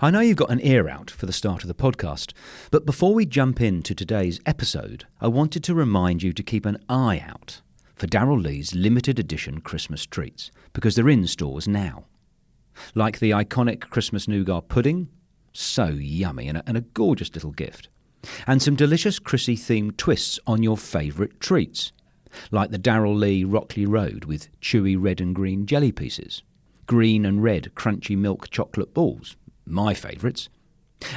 I know you've got an ear out for the start of the podcast, but before we jump into today's episode, I wanted to remind you to keep an eye out for Darryl Lee's limited edition Christmas treats, because they're in stores now. Like the iconic Christmas nougat pudding, so yummy and a gorgeous little gift. And some delicious Chrissy-themed twists on your favourite treats, like the Darryl Lee Rockley Road with chewy red and green jelly pieces, green and red crunchy milk chocolate balls, my favourites,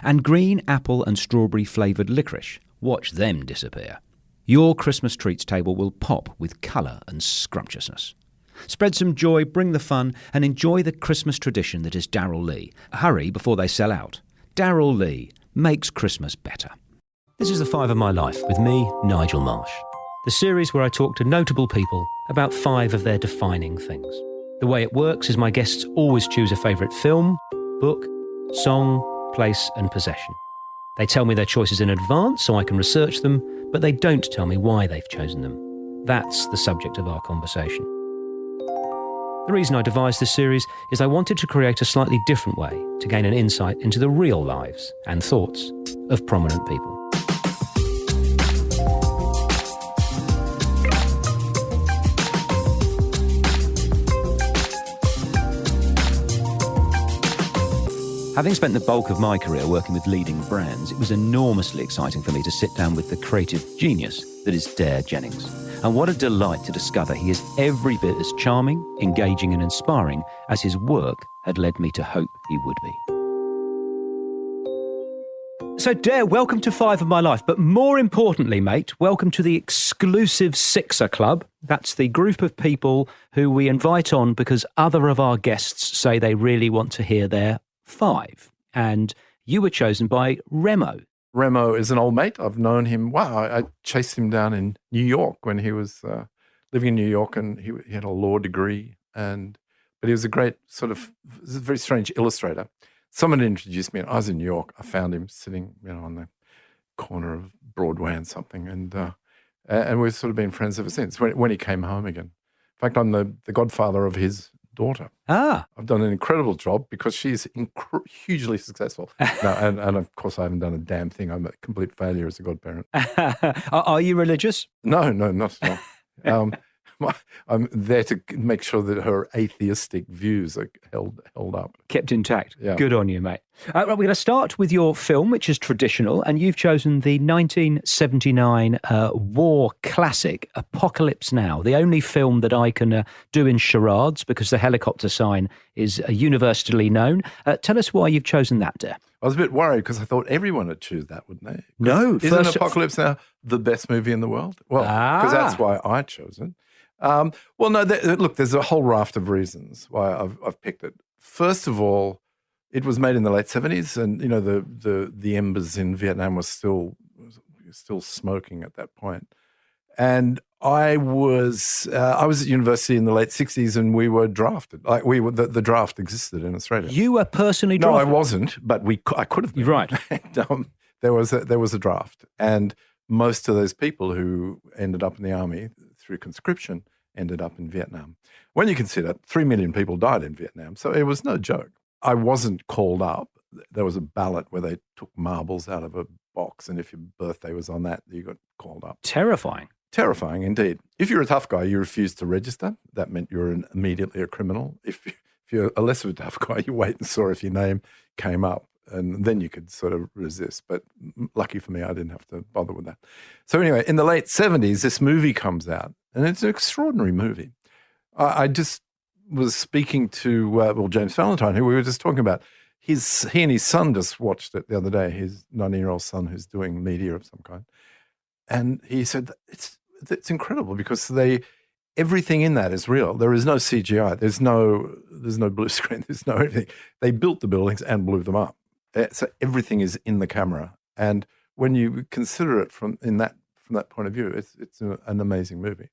and green apple and strawberry flavoured licorice. Watch them disappear. Your Christmas treats table will pop with colour and scrumptiousness. Spread some joy, bring the fun, and enjoy the Christmas tradition that is Darryl Lee. Hurry before they sell out. Darryl Lee makes Christmas better. This is The 5 of My Life with me, Nigel Marsh. The series where I talk to notable people about 5 of their defining things. The way it works is my guests always choose a favourite film, book, song, place and possession. They tell me their choices in advance so I can research them, but they don't tell me why they've chosen them. That's the subject of our conversation. The reason I devised this series is I wanted to create a slightly different way to gain an insight into the real lives and thoughts of prominent people. Having spent the bulk of my career working with leading brands, it was enormously exciting for me to sit down with the creative genius that is Dare Jennings. And what a delight to discover he is every bit as charming, engaging and inspiring as his work had led me to hope he would be. So Dare, welcome to 5 of My Life, but more importantly, mate, welcome to the exclusive Sixer Club. That's the group of people who we invite on because other of our guests say they really want to hear their 5, and you were chosen by Remo. Remo is an old mate. I've known him. Wow, I chased him down in New York when he was living in New York, and he had a law degree. But he was a great very strange illustrator. Someone introduced me, and I was in New York. I found him sitting, on the corner of Broadway and something, and we've sort of been friends ever since. When he came home again, in fact, I'm the godfather of his daughter. I've done an incredible job because she's hugely successful. and of course I haven't done a damn thing. I'm a complete failure as a godparent. Are you religious? No, not at all. I'm there to make sure that her atheistic views are held up. Kept intact. Yeah. Good on you, mate. Right, we're going to start with your film, which is traditional, and you've chosen the 1979 war classic, Apocalypse Now, the only film that I can do in charades because the helicopter sign is universally known. Tell us why you've chosen that, Dare. I was a bit worried because I thought everyone would choose that, wouldn't they? No. Isn't Apocalypse Now the best movie in the world? Well, because that's why I chose it. Well, no, look, there's a whole raft of reasons why I've picked it. First of all, it was made in the late 70s, and the embers in Vietnam were still smoking at that point. And I was at university in the late 60s, and we were drafted. Like the draft existed in Australia. You were personally drafted? No, I wasn't, but I could have been. Right. And, there was a draft, and most of those people who ended up in the army through conscription ended up in Vietnam. When you consider 3 million people died in Vietnam, so it was no joke. I wasn't called up. There was a ballot where they took marbles out of a box, and if your birthday was on that, you got called up. Terrifying. Terrifying indeed. If you're a tough guy, you refused to register. That meant you were immediately a criminal. If you're a less of a tough guy, you wait and saw if your name came up, and then you could sort of resist. But lucky for me, I didn't have to bother with that. So anyway, in the late 70s, this movie comes out, and it's an extraordinary movie. I just was speaking to, James Valentine, who we were just talking about. He and his son just watched it the other day, his 19-year-old son who's doing media of some kind. And he said, it's incredible because everything in that is real. There is no CGI. There's no blue screen. There's no anything. They built the buildings and blew them up. So everything is in the camera. And when you consider it from that point of view, it's an amazing movie.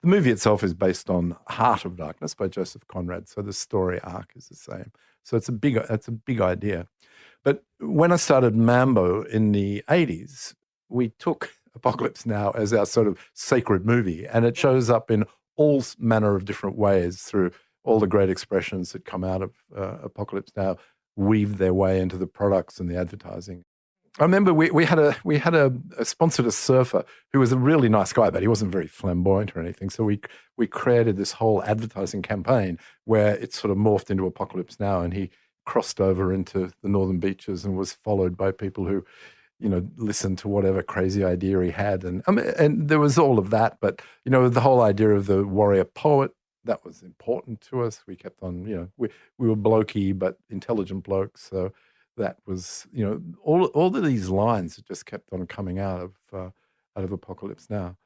The movie itself is based on Heart of Darkness by Joseph Conrad, so the story arc is the same. So it's a big idea. But when I started MAMBO in the 80s, we took Apocalypse Now as our sort of sacred movie, and it shows up in all manner of different ways through all the great expressions that come out of Apocalypse Now. weaved their way into the products and the advertising. I remember we had a sponsored a surfer who was a really nice guy, but he wasn't very flamboyant or anything. So we created this whole advertising campaign where it sort of morphed into Apocalypse Now, and he crossed over into the northern beaches and was followed by people who, listened to whatever crazy idea he had, and there was all of that. But the whole idea of the warrior poet, that was important to us. We kept on, we were blokey but intelligent blokes, so. That was, all of these lines that just kept on coming out of Apocalypse Now.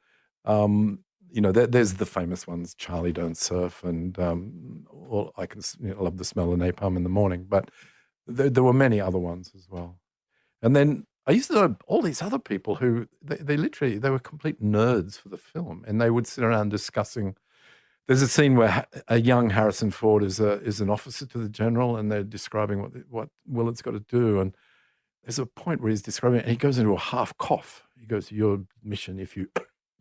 There's the famous ones, Charlie Don't Surf, and I can love the smell of napalm in the morning. But there were many other ones as well. And then I used to know all these other people who they were complete nerds for the film, and they would sit around discussing. There's a scene where a young Harrison Ford is an officer to the general, and they're describing what Willard's got to do. And there's a point where he's describing it, and he goes into a half cough. He goes, "Your mission, if you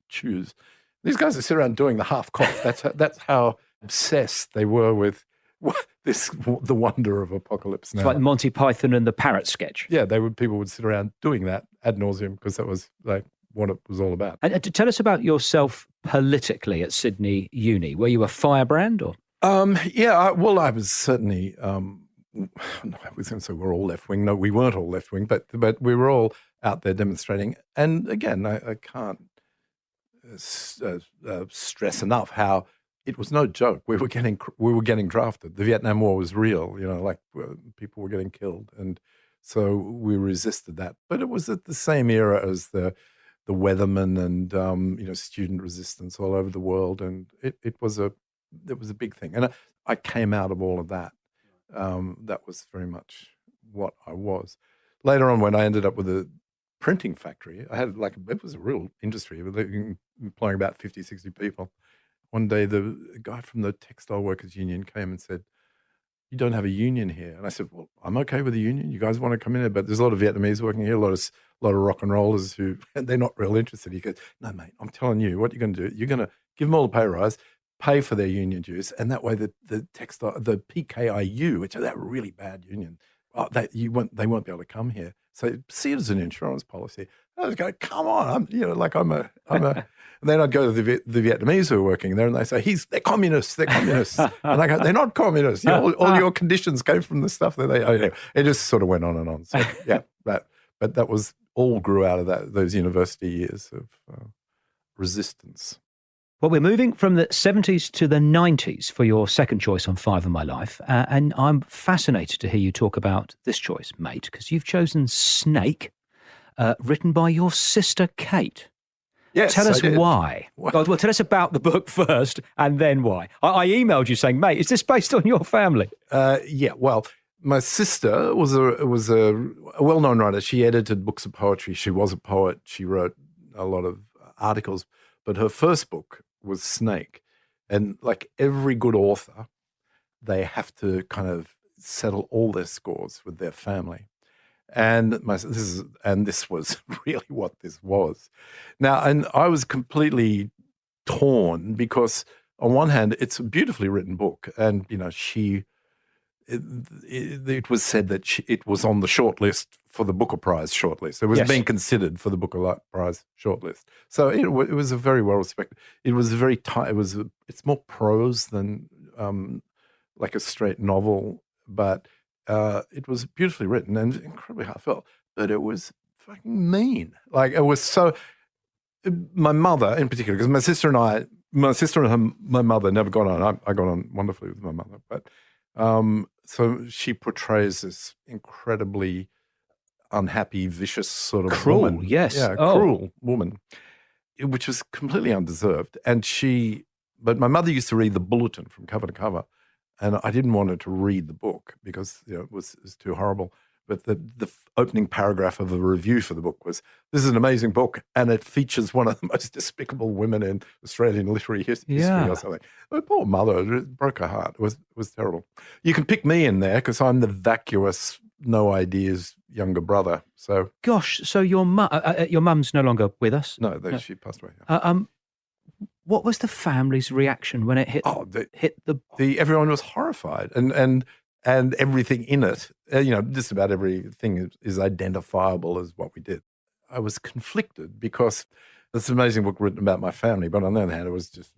choose." These guys are sitting around doing the half cough. That's how obsessed they were with the wonder of Apocalypse Now. It's like the Monty Python and the Parrot sketch. Yeah, people would sit around doing that ad nauseum because that was like what it was all about. And to tell us about yourself politically at Sydney Uni. Were you a firebrand or? I was certainly. I was going to say we're all left wing. No, we weren't all left wing, but we were all out there demonstrating. And again, I can't stress enough how it was no joke. We were getting drafted. The Vietnam War was real. People were getting killed, and so we resisted that. But it was at the same era as the Weathermen and student resistance all over the world, and it was a big thing. And I came out of all of that. That was very much what I was. Later on, when I ended up with a printing factory, I had it was a real industry, employing about 50, 60 people. One day, the guy from the Textile Workers Union came and said, "You don't have a union here." And I said, "Well, I'm okay with a union. You guys want to come in there, but there's a lot of Vietnamese working here, a lot of rock and rollers and they're not real interested." He goes, "No, mate, I'm telling you, what you're going to do, you're going to give them all a pay rise, pay for their union dues, and that way the PKIU, which is that really bad union, they won't be able to come here. So see it as an insurance policy." I was going, "Come on, I'm a." And then I'd go to the Vietnamese who are working there, and they say, they're communists. And I go, "They're not communists. All your conditions came from the stuff that they." It just sort of went on and on. So yeah, but that was all grew out of those university years of resistance. Well, we're moving from the 70s to the 90s for your second choice on Five of My Life. And I'm fascinated to hear you talk about this choice, mate, because you've chosen Snake, written by your sister, Kate. Yes, tell us why. Well, tell us about the book first and then why. I emailed you saying, "Mate, is this based on your family?" Yeah, well, my sister was a well-known writer. She edited books of poetry. She was a poet. She wrote a lot of articles. But her first book was Snake. And like every good author, they have to kind of settle all their scores with their family. And this was really what this was. Now, and I was completely torn because on one hand, it's a beautifully written book. And, it was said that it was on the shortlist for the Booker Prize shortlist. It was being considered for the Booker Prize shortlist. So it was a very well respected. It was very tight. It's more prose than like a straight novel, but it was beautifully written and incredibly heartfelt. But it was fucking mean. Like it was so. My mother, in particular, because my sister and my mother never got on. I got on wonderfully with my mother, but. So she portrays this incredibly unhappy, vicious sort of cruel, woman. Yes. Yeah, cruel woman, which was completely undeserved. But my mother used to read the bulletin from cover to cover, and I didn't want her to read the book because it was too horrible. But the opening paragraph of the review for the book was, "This is an amazing book, and it features one of the most despicable women in Australian literary history," or something. My poor mother, it broke her heart. It was terrible. You can pick me in there because I'm the vacuous, no ideas younger brother. So, gosh, so your mum's no longer with us? No, she passed away. What was the family's reaction when it hit? Everyone was horrified, and and everything in it, just about everything is identifiable as what we did. I was conflicted because it's an amazing book written about my family, but on the other hand, it was just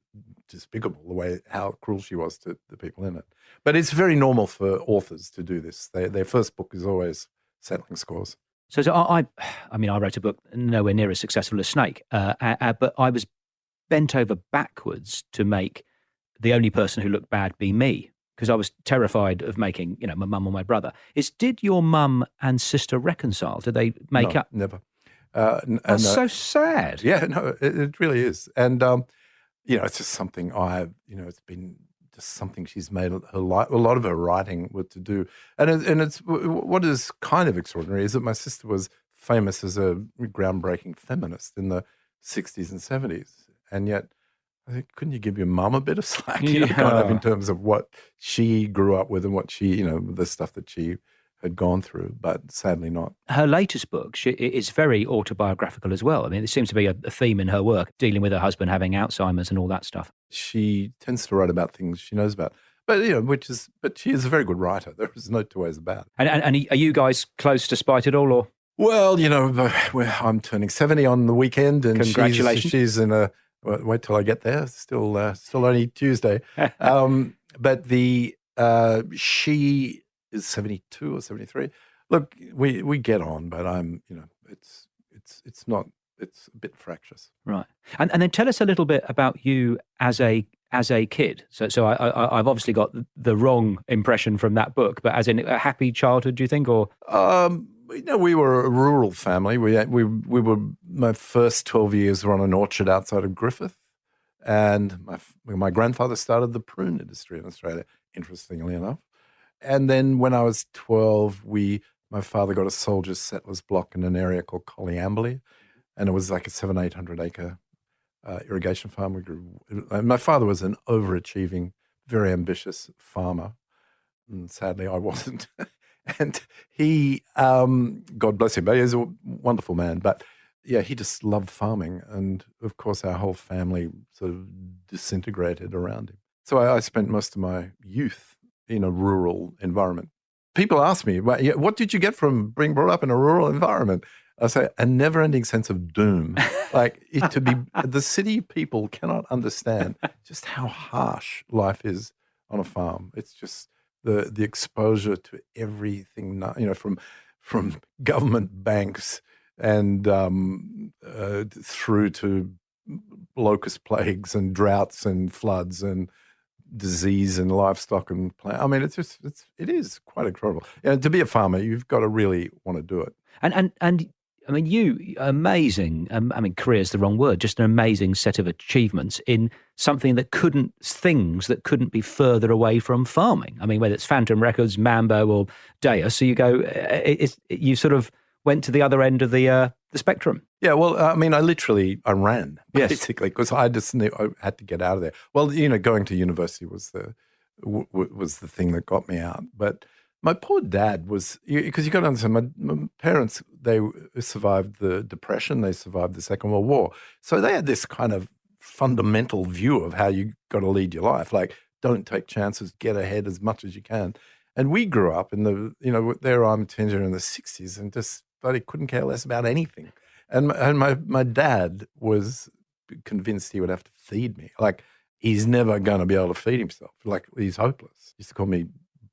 despicable the way how cruel she was to the people in it. But it's very normal for authors to do this. Their first book is always settling scores. So I wrote a book nowhere near as successful as Snake, but I was bent over backwards to make the only person who looked bad be me, because I was terrified of making, my mum or my brother. Did your mum and sister reconcile? Did they make up? Never. That's so sad. Yeah, no, it really is. And, it's just something it's been just something she's made her life, a lot of her writing with to do. And it's what is kind of extraordinary is that my sister was famous as a groundbreaking feminist in the 60s and 70s. And yet, I think, couldn't you give your mum a bit of slack, kind of in terms of what she grew up with and what she, the stuff that she had gone through, but sadly not. Her latest book is very autobiographical as well. I mean, there seems to be a theme in her work, dealing with her husband having Alzheimer's and all that stuff. She tends to write about things she knows about, but but she is a very good writer. There is no two ways about it. And are you guys close despite it all, or? Well, I'm turning 70 on the weekend, and congratulations. She's in a. Wait till I get there. Still only Tuesday. But she is 72 or 73. Look, we get on, but I'm, it's not. It's a bit fractious. Right. And then tell us a little bit about you as a kid. So I've obviously got the wrong impression from that book, but as in a happy childhood, do you think, or? We were a rural family. We were, my first 12 years were on an orchard outside of Griffith. And my grandfather started the prune industry in Australia, interestingly enough. And then when I was 12, my father got a soldiers' settlers block in an area called Collyamberley. And it was like a 700-800 acre irrigation farm. And my father was an overachieving, very ambitious farmer. And sadly, I wasn't. And he, God bless him, but he's a wonderful man. But yeah, he just loved farming. And of course, our whole family sort of disintegrated around him. So I spent most of my youth in a rural environment. People ask me, what did you get from being brought up in a rural environment? I say, a never-ending sense of doom. The city people cannot understand just how harsh life is on a farm. It's just the exposure to everything, from government banks and through to locust plagues and droughts and floods and disease and livestock and plant. I mean, it is quite incredible. To be a farmer, you've got to really want to do it. And I mean, you amazing. Career's the wrong word. Just an amazing set of achievements in things that couldn't be further away from farming. I mean, whether it's Phantom Records, MAMBO, or Deus. So you go. You sort of went to the other end of the spectrum. Yeah, well, I ran basically because I just knew I had to get out of there. Well, going to university was the thing that got me out. But my poor dad was, because you got to understand, my parents, they survived the Depression, they survived the Second World War, so they had this kind of fundamental view of how you got to lead your life, like don't take chances, get ahead as much as you can. And we grew up in I'm teenager in the 60s and just bloody couldn't care less about anything. And my dad was convinced he would have to feed me. Like, he's never going to be able to feed himself. Like, he's hopeless. He used to call me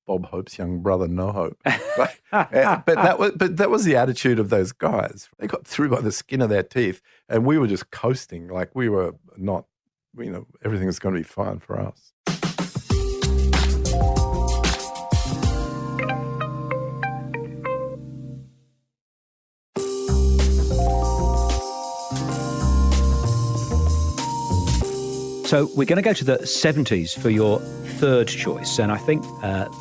Bob Hope's young brother, No Hope. But that was the attitude of those guys. They got through by the skin of their teeth, and we were just coasting. Like, we were not, everything was going to be fine for us. So we're going to go to the 70s for your third choice, and I think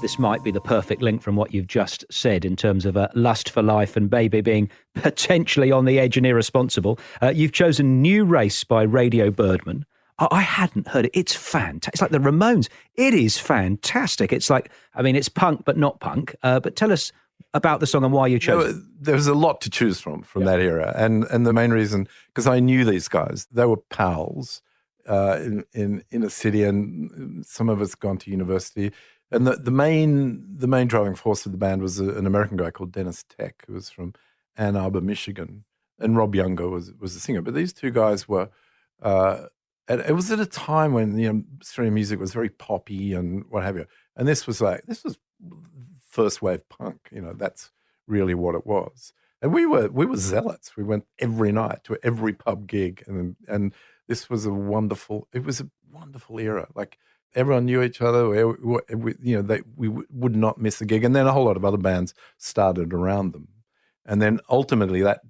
this might be the perfect link from what you've just said in terms of lust for life and baby being potentially on the edge and irresponsible. You've chosen New Race by Radio Birdman. I hadn't heard it. It's fantastic. It's like the Ramones. It is fantastic. It's like, it's punk, but not punk. But tell us about the song and why you chose it. There was a lot to choose from that era. And the main reason, because I knew these guys, they were pals. In a city, and some of us gone to university. And the main driving force of the band was an American guy called Dennis Tech, who was from Ann Arbor, Michigan, and Rob Younger was the singer. But these two guys were, and it was at a time when Australian music was very poppy and what have you. And this was first wave punk. That's really what it was. And we were zealots. We went every night to every pub gig, and this was a wonderful era. Like everyone knew each other. We would not miss a gig. And then a whole lot of other bands started around them. And then ultimately that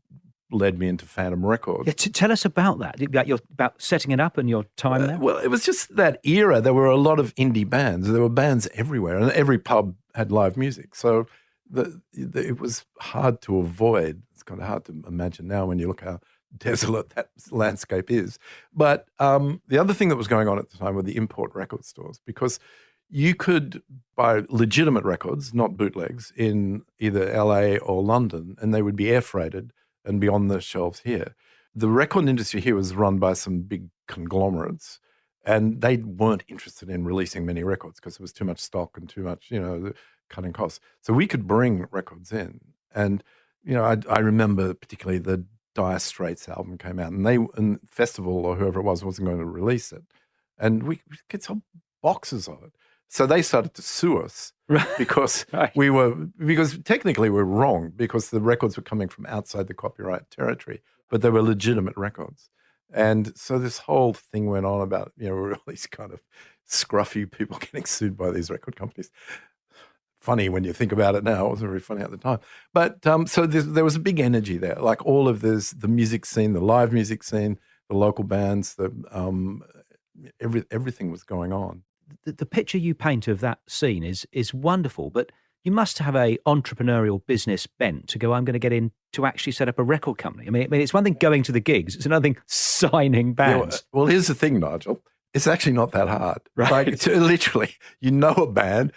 led me into Phantom Records. Yeah, tell us about that, about setting it up and your time there. Well, it was just that era. There were a lot of indie bands. There were bands everywhere, and every pub had live music. So it was hard to avoid. It's kind of hard to imagine now when you look how desolate that landscape is. But the other thing that was going on at the time were the import record stores, because you could buy legitimate records, not bootlegs, in either LA or London, and they would be air freighted and be on the shelves here. The record industry here was run by some big conglomerates, and they weren't interested in releasing many records because there was too much stock and too much, cutting costs. So we could bring records in. And, I remember particularly the Dire Straits album came out, and Festival or whoever it was wasn't going to release it. And we could sell boxes of it. So they started to sue us because because technically we're wrong, because the records were coming from outside the copyright territory, but they were legitimate records. And so this whole thing went on about, all these kind of scruffy people getting sued by these record companies. Funny when you think about it now. It wasn't very funny at the time. But so there was a big energy there, like all of this, the music scene, the live music scene, the local bands, everything was going on. The picture you paint of that scene is wonderful, but you must have a entrepreneurial business bent to go, I'm going to get in to actually set up a record company. I mean, it's one thing going to the gigs. It's another thing signing bands. Yeah, well, here's the thing, Nigel. It's actually not that hard. Right. Like, literally, a band.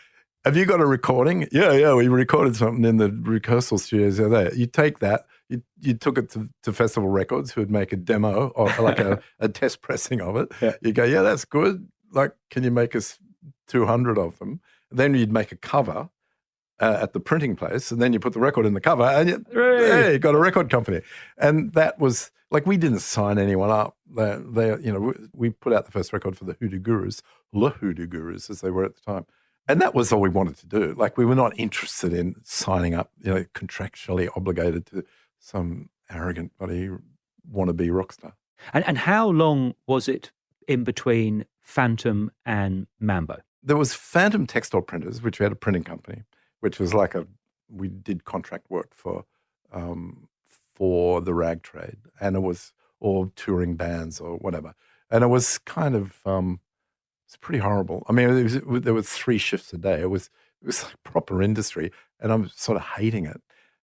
Have you got a recording? Yeah, we recorded something in the rehearsal studios there. You take that, you took it to Festival Records, who would make a demo or like a test pressing of it. Yeah. You go, yeah, that's good. Like, can you make us 200 of them? Then you'd make a cover at the printing place, and then you put the record in the cover, and you got a record company. And that was, like, we didn't sign anyone up. We put out the first record for the Hoodoo Gurus, as they were at the time. And that was all we wanted to do. Like, we were not interested in signing up, contractually obligated to some arrogant bloody wannabe rock star. And how long was it in between Phantom and MAMBO? There was Phantom Textile Printers, which we had a printing company, which was like we did contract work for the rag trade, and it was all touring bands or whatever. And it was kind of, it's pretty horrible. I mean, there were 3 shifts a day. It was like proper industry, and I'm sort of hating it.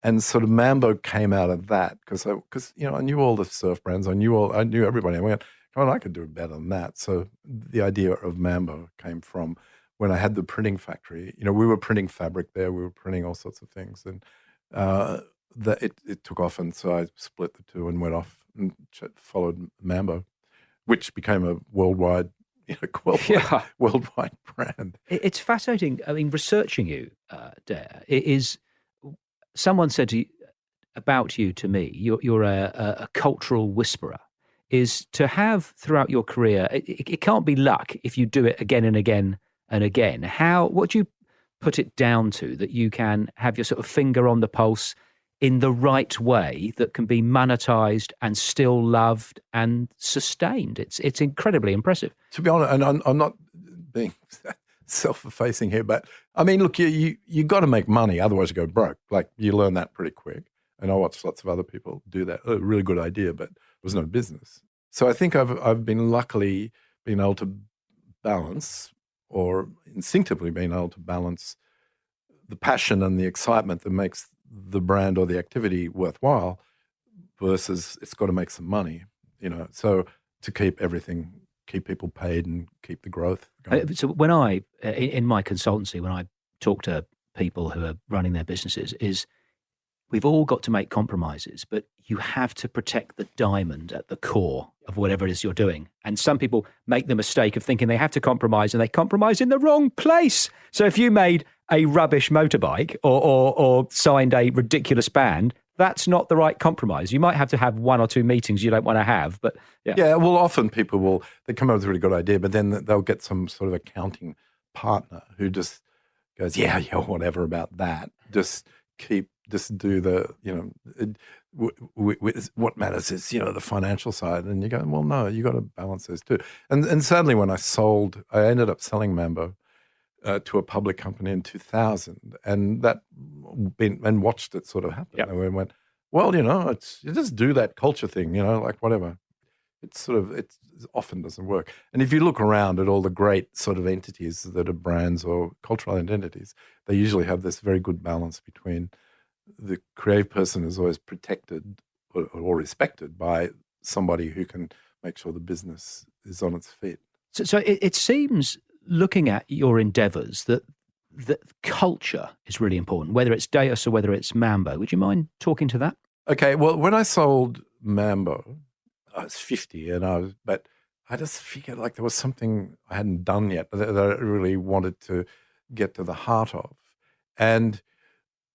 And sort of MAMBO came out of that because I knew all the surf brands. I knew everybody. I went, come on, I could do better than that. So the idea of MAMBO came from when I had the printing factory. We were printing fabric there. We were printing all sorts of things, and it took off. And so I split the two and went off and followed MAMBO, which became a worldwide worldwide brand. It's fascinating. I mean, researching you, Dare, it is. Someone said about you to me, you're a cultural whisperer. Is to have throughout your career, it can't be luck if you do it again and again and again. What do you put it down to that you can have your sort of finger on the pulse in the right way that can be monetized and still loved and sustained? It's incredibly impressive. To be honest, and I'm not being self-effacing here, but I mean, look, you got to make money, otherwise you go broke. Like, you learn that pretty quick. And I watch lots of other people do that. A really good idea, but it was no business. So I think I've been luckily been able to balance, or instinctively been able to balance, the passion and the excitement that makes the brand or the activity worthwhile versus it's got to make some money, so to keep people paid and keep the growth going. So when in my consultancy, when I talk to people who are running their businesses, is we've all got to make compromises, but you have to protect the diamond at the core of whatever it is you're doing. And some people make the mistake of thinking they have to compromise, and they compromise in the wrong place. So if you made a rubbish motorbike or signed a ridiculous band, that's not the right compromise. You might have to have one or two meetings you don't want to have, but yeah. Yeah, well, often people they come up with a really good idea, but then they'll get some sort of accounting partner who just goes, yeah, whatever about that. Just do the, what matters is, the financial side. And you go, well, no, you got to balance those too. And sadly, when I ended up selling MAMBO to a public company in 2000, and watched it sort of happen. Yep. And we went, well, you just do that culture thing, like whatever. It often doesn't work. And if you look around at all the great sort of entities that are brands or cultural identities, they usually have this very good balance between the creative person is always protected or respected by somebody who can make sure the business is on its feet. So it seems, looking at your endeavours, that culture is really important, whether it's Deus or whether it's MAMBO. Would you mind talking to that? Okay, well, when I sold MAMBO, I was 50, but I just figured like there was something I hadn't done yet that I really wanted to get to the heart of. And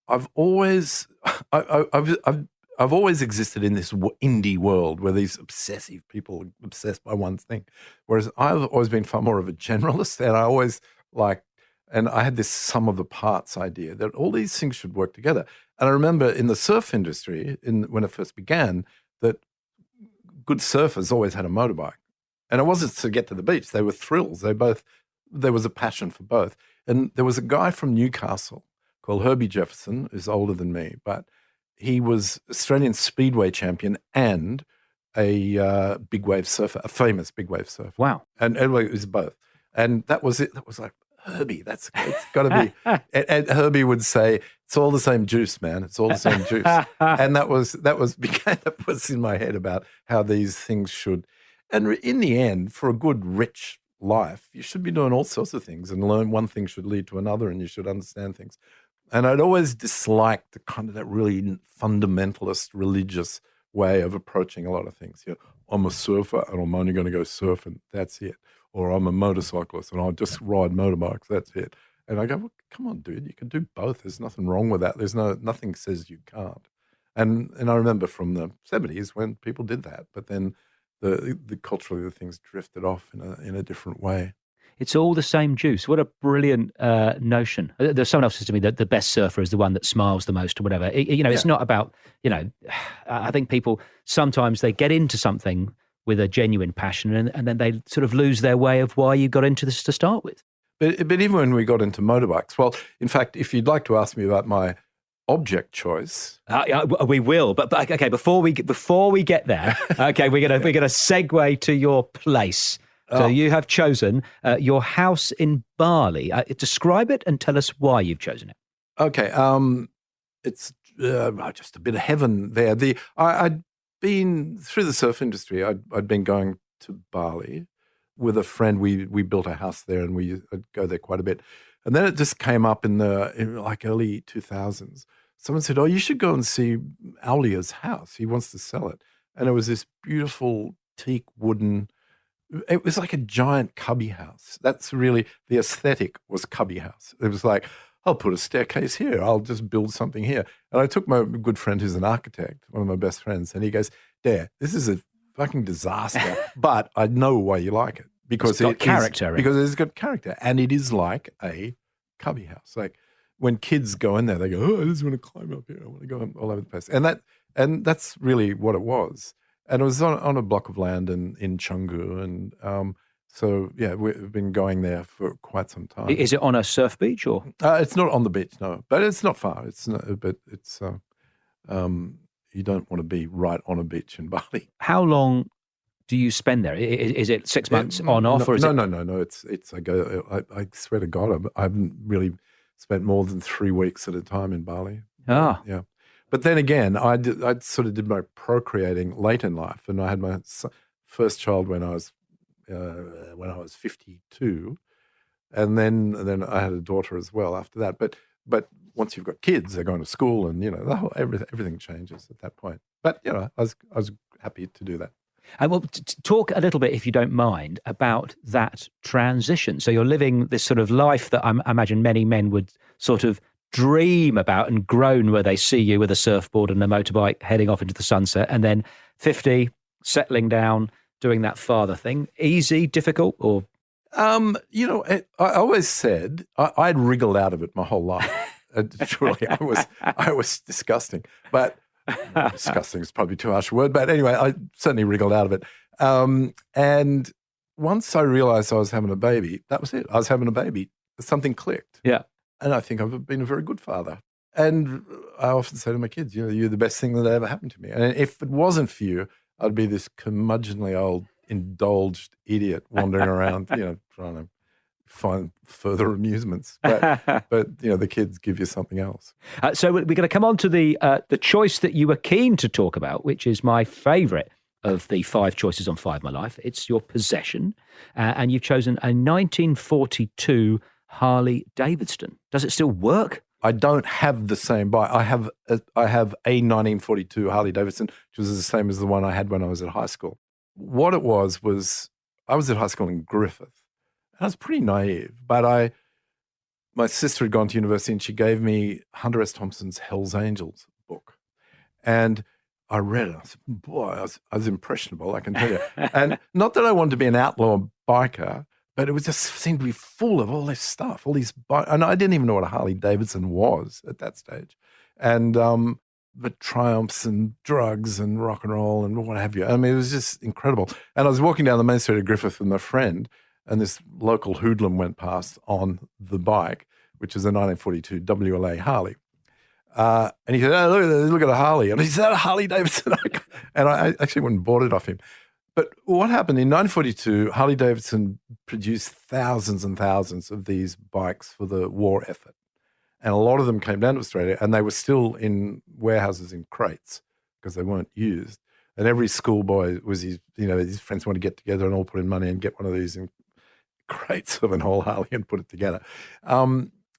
I've always existed in this indie world where these obsessive people are obsessed by one thing, whereas I've always been far more of a generalist, and I had this sum of the parts idea that all these things should work together. And I remember in the surf industry, when it first began, that good surfers always had a motorbike, and it wasn't to get to the beach; they were thrills. There was a passion for both. And there was a guy from Newcastle called Herbie Jefferson, who's older than me, but he was Australian Speedway champion and a big wave surfer, a famous big wave surfer. Wow. And it was both. And that was it. That was like, Herbie, it's got to be. And Herbie would say, it's all the same juice, man. It's all the same juice. And that was in my head about how these things should. And in the end, for a good, rich life, you should be doing all sorts of things, and learn one thing should lead to another, and you should understand things. And I'd always disliked the kind of that really fundamentalist religious way of approaching a lot of things. I'm a surfer and I'm only going to go surf and that's it. Or I'm a motorcyclist and I'll just ride motorbikes, that's it. And I go, well, come on, dude, you can do both. There's nothing wrong with that. Nothing says you can't. And I remember from the 70s when people did that, but then the culturally the things drifted off in a different way. It's all the same juice. What a brilliant notion. There's someone else says to me that the best surfer is the one that smiles the most or whatever. It's not about, I think people, sometimes they get into something with a genuine passion and then they sort of lose their way of why you got into this to start with. But even when we got into motorbikes, well, in fact, if you'd like to ask me about my object choice, we will. But okay, before we get there, okay, we're gonna segue to your place. So you have chosen your house in Bali. Describe it and tell us why you've chosen it. Okay, it's just a bit of heaven there. I'd been through the surf industry. I'd been going to Bali with a friend. We built a house there, and we'd go there quite a bit. And then it just came up in like early 2000s. Someone said, "Oh, you should go and see Aulia's house. He wants to sell it." And it was this beautiful teak wooden. It was like a giant cubby house. That's really the aesthetic, was cubby house. It was like, I'll put a staircase here. I'll just build something here. And I took my good friend who's an architect, one of my best friends, and he goes, Dare, this is a fucking disaster, but I know why you like it. Because it's got character. Because it's got character. And it is like a cubby house. Like when kids go in there, they go, oh, I just want to climb up here. I want to go all over the place. And that's really what it was. And it was on a block of land in Canggu. And so, yeah, we've been going there for quite some time. Is it on a surf beach or? It's not on the beach, no. But it's not far. But it's you don't want to be right on a beach in Bali. How long do you spend there? Is it 6 months on off? No, or is no. It's I swear to God, I haven't really spent more than 3 weeks at a time in Bali. Ah. Yeah. But then again, I sort of did my procreating late in life, and I had my first child when I was 52, and then I had a daughter as well after that. But once you've got kids, they're going to school, and everything changes at that point. But I was happy to do that. And well, talk a little bit, if you don't mind, about that transition. So you're living this sort of life that I imagine many men would sort of dream about and groan where they see you with a surfboard and a motorbike heading off into the sunset, and then 50, settling down, doing that father thing. Easy, difficult, or? I always said I'd wriggled out of it my whole life. Truly, I was disgusting, but disgusting is probably too harsh a word. But anyway, I certainly wriggled out of it. And once I realized I was having a baby, that was it. I was having a baby. Something clicked. Yeah. And I think I've been a very good father. And I often say to my kids, you're the best thing that ever happened to me. And if it wasn't for you, I'd be this curmudgeonly old indulged idiot wandering around, trying to find further amusements. But the kids give you something else. So we're going to come on to the choice that you were keen to talk about, which is my favourite of the 5 choices on 5 My Life. It's your possession, and you've chosen a 1942 Harley Davidson. Does it still work? I don't have the same bike. I have a 1942 Harley Davidson, which was the same as the one I had when I was at high school. What it was I was at high school in Griffith. And I was pretty naive, but my sister had gone to university and she gave me Hunter S. Thompson's Hell's Angels book. And I read it. I said, boy, I was impressionable, I can tell you. And not that I wanted to be an outlaw biker, but it was just seemed to be full of all this stuff, all these and I didn't even know what a Harley Davidson was at that stage. And the triumphs and drugs and rock and roll and what have you. I mean, it was just incredible. And I was walking down the main street of Griffith with my friend, and this local hoodlum went past on the bike, which is a 1942 WLA Harley. And he said, oh, look at a Harley. And he said, a Harley Davidson. And I actually went and bought it off him. But what happened in 1942, Harley Davidson produced thousands and thousands of these bikes for the war effort. And a lot of them came down to Australia, and they were still in warehouses in crates because they weren't used. And every schoolboy was his friends wanted to get together and all put in money and get one of these in crates of an whole Harley and put it together.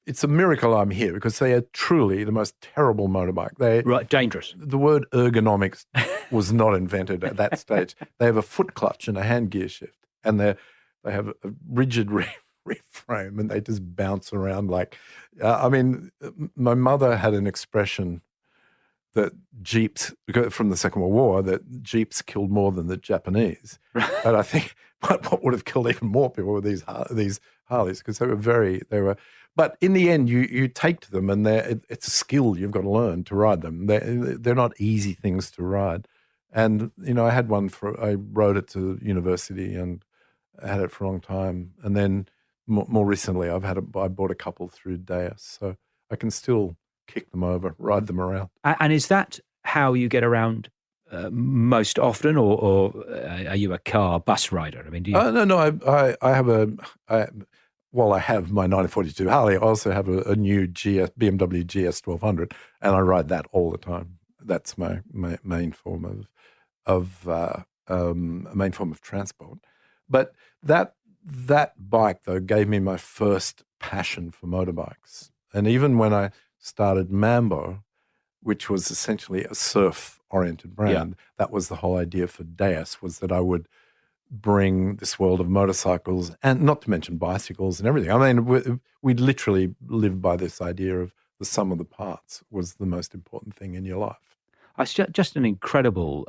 It's a miracle I'm here because they are truly the most terrible motorbike. Right, dangerous. The word ergonomics was not invented at that stage. They have a foot clutch and a hand gear shift, and they have a rigid rear frame, and they just bounce around like. My mother had an expression that Jeeps, from the Second World War, that Jeeps killed more than the Japanese. And I think what would have killed even more people were these Harleys, because they were. But in the end, you take to them, and it's a skill you've got to learn to ride them. They're not easy things to ride. And I had one I rode it to university, and I had it for a long time. And then more recently, I bought a couple through Deus, so I can still kick them over, ride them around. And is that how you get around most often, or are you a bus rider? I mean, do you? No. I have my 1942 Harley. I also have a new BMW GS 1200, and I ride that all the time. That's my main form of transport. But that bike, though, gave me my first passion for motorbikes. And even when I started MAMBO, which was essentially a surf-oriented brand, that was the whole idea for Deus, was that I would bring this world of motorcycles, and not to mention bicycles and everything. I mean, we literally live by this idea of the sum of the parts was the most important thing in your life. It's just an incredible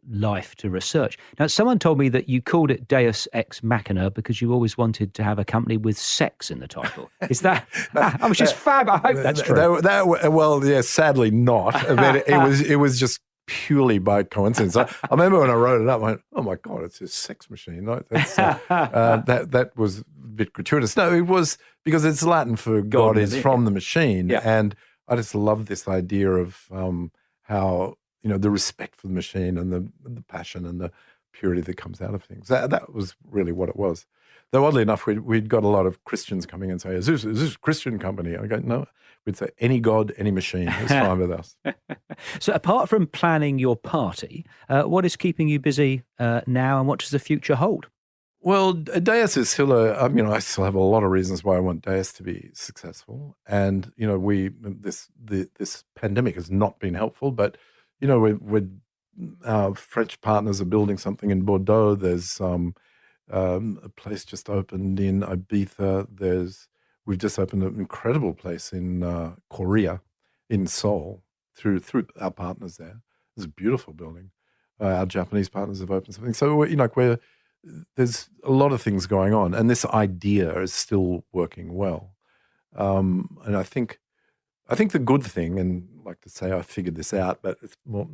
life to research. Now, someone told me that you called it Deus Ex Machina because you always wanted to have a company with sex in the title. Is that, which is fab. I hope that's true. Well, yeah, sadly not. I mean, it was just purely by coincidence. I remember when I wrote it up, I went, oh my God, it's a sex machine. That was a bit gratuitous. No, it was because it's Latin for God is from the machine. Yeah. And I just love this idea of how, the respect for the machine and the passion and the purity that comes out of things. That was really what it was. Though oddly enough, we'd got a lot of Christians coming and say, is this a Christian company? I go, no. We'd say, any God, any machine is fine with us. So apart from planning your party, what is keeping you busy now, and what does the future hold? Well, Deus is still I still have a lot of reasons why I want Deus to be successful. And, this pandemic has not been helpful, but, our French partners are building something in Bordeaux. There's a place just opened in Ibiza. We've just opened an incredible place in Korea, in Seoul, through our partners there. It's a beautiful building. Our Japanese partners have opened something. So there's a lot of things going on, and this idea is still working well. And I think the good thing, and like to say I figured this out, but it's more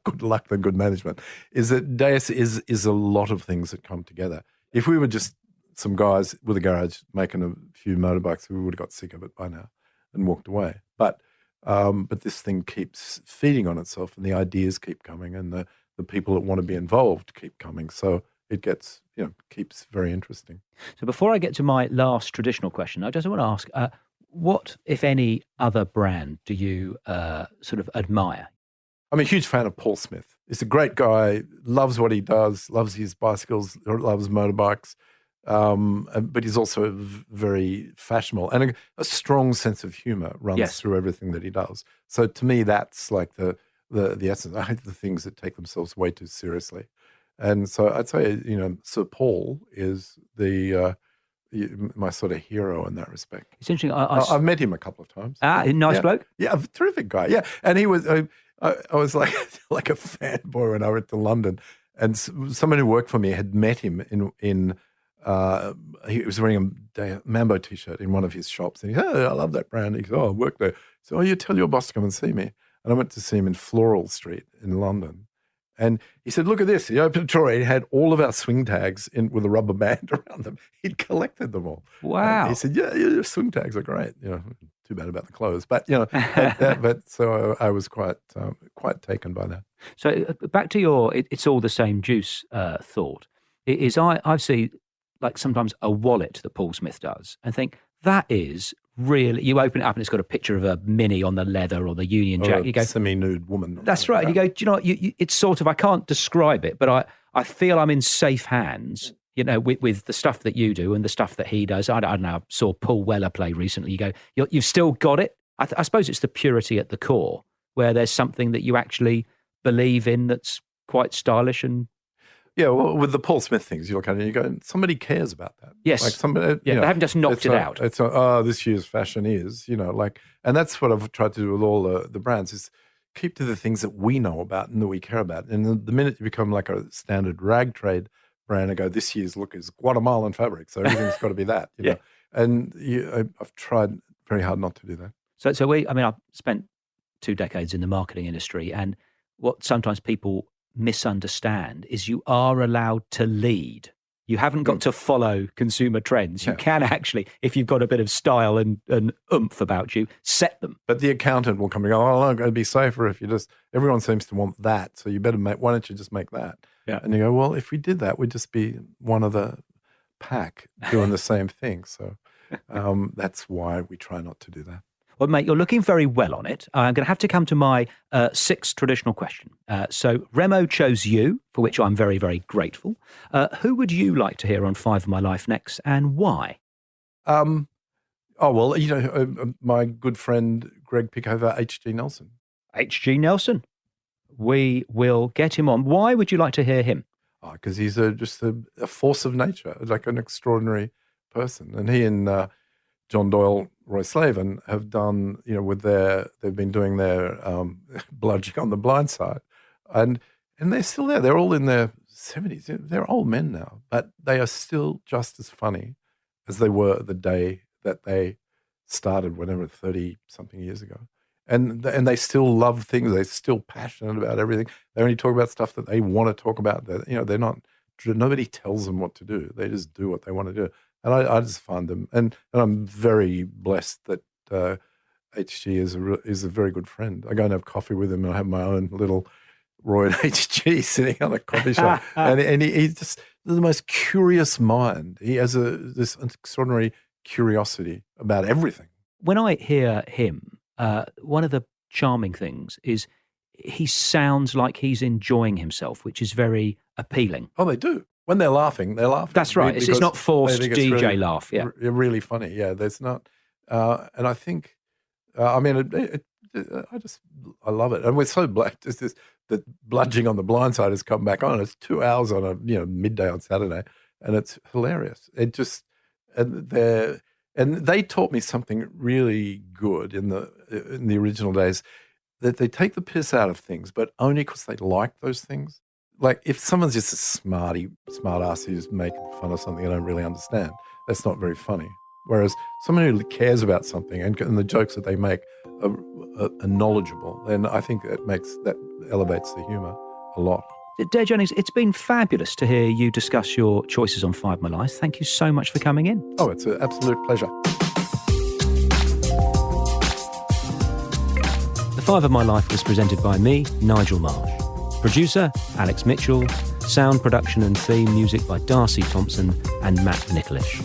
good luck than good management, is that Deus is a lot of things that come together. If we were just some guys with a garage making a few motorbikes, we would have got sick of it by now and walked away. But this thing keeps feeding on itself, and the ideas keep coming, and the people that want to be involved keep coming. So it gets, keeps very interesting. So before I get to my last traditional question, I just want to ask, what, if any, other brand do you sort of admire? I'm a huge fan of Paul Smith. He's a great guy, loves what he does, loves his bicycles, loves motorbikes, but he's also very fashionable, and a strong sense of humor runs through everything that he does. So to me, that's like the essence. I hate the things that take themselves way too seriously. And so I'd say, Sir Paul is my sort of hero in that respect. It's interesting. I've met him a couple of times. Nice bloke. Yeah, a terrific guy. Yeah, and he was. I was like a fanboy when I went to London, and someone who worked for me had met him in. He was wearing a MAMBO t-shirt in one of his shops, and he said, "Oh, I love that brand." He goes, "Oh, I work there." So, you tell your boss to come and see me. And I went to see him in Floral Street in London. And he said, "Look at this." He opened a drawer. He had all of our swing tags with a rubber band around them. He'd collected them all. Wow. And he said, "Yeah, your swing tags are great. Too bad about the clothes." But, but so I was quite taken by that. So back to your it's all the same juice thought. I've seen like sometimes a wallet that Paul Smith does and think that is really, you open it up and it's got a picture of a Mini on the leather or the Union Jack. You go, semi-nude woman. That's right. You go, do you know what? It's sort of, I can't describe it, but I feel I'm in safe hands, with the stuff that you do and the stuff that he does. I don't know. I saw Paul Weller play recently. You go, you've still got it. I suppose it's the purity at the core where there's something that you actually believe in that's quite stylish and. Yeah, well, with the Paul Smith things, you look at it and you go, somebody cares about that. Yes. Like somebody, they haven't just knocked it out. It's this year's fashion is, and that's what I've tried to do with all the brands is keep to the things that we know about and that we care about. And the minute you become like a standard rag trade brand and go, this year's look is Guatemalan fabric, so everything's got to be that. You know? And I've tried very hard not to do that. So I've spent 2 decades in the marketing industry, and what sometimes people misunderstand is you are allowed to lead. You haven't got to follow consumer trends. You can actually, if you've got a bit of style and oomph about you, set them. But the accountant will come and go, "Oh, it'd be safer if you just," everyone seems to want that. So you better why don't you just make that? Yeah. And you go, well, if we did that, we'd just be one of the pack doing the same thing. So that's why we try not to do that. Well, mate, you're looking very well on it. I'm going to have to come to my 6th traditional question. So Remo chose you, for which I'm very, very grateful. Who would you like to hear on 5 of My Life next, and why? My good friend Greg Pickover, H.G. Nelson. H.G. Nelson. We will get him on. Why would you like to hear him? Because he's just a force of nature, like an extraordinary person. And he and John Doyle, Roy Slavin have done, they've been doing their Bludgeoning on the Blind Side. And they're still there. They're all in their 70s. They're old men now, but they are still just as funny as they were the day that they started, whenever, 30-something years ago. And they still love things. They're still passionate about everything. They only talk about stuff that they want to talk about. They're not, nobody tells them what to do. They just do what they want to do. And I just find them, and I'm very blessed that HG is a very good friend. I go and have coffee with him, and I have my own little Roy and HG sitting on a coffee shop, and he's just the most curious mind. He has this extraordinary curiosity about everything. When I hear him, one of the charming things is he sounds like he's enjoying himself, which is very appealing. Oh, they do. When they're laughing, they're laughing. That's right. It's not forced DJ really, laugh. Yeah, really funny. Yeah, there's not, and I think, I mean, I love it, and we're so black. Just this, the Bludging on the Blind Side has come back on. It's 2 hours on a midday on Saturday, and it's hilarious. It just and they taught me something really good in the original days, that they take the piss out of things, but only because they like those things. Like if someone's just a smart ass who's making fun of something I don't really understand, that's not very funny. Whereas someone who cares about something and the jokes that they make are knowledgeable, then I think that elevates the humour a lot. Dare Jennings, it's been fabulous to hear you discuss your choices on Five My Life. Thank you so much for coming in. Oh, it's an absolute pleasure. The Five of My Life was presented by me, Nigel Marsh. Producer, Alex Mitchell. Sound production and theme music by Darcy Thompson and Matt Nicholish.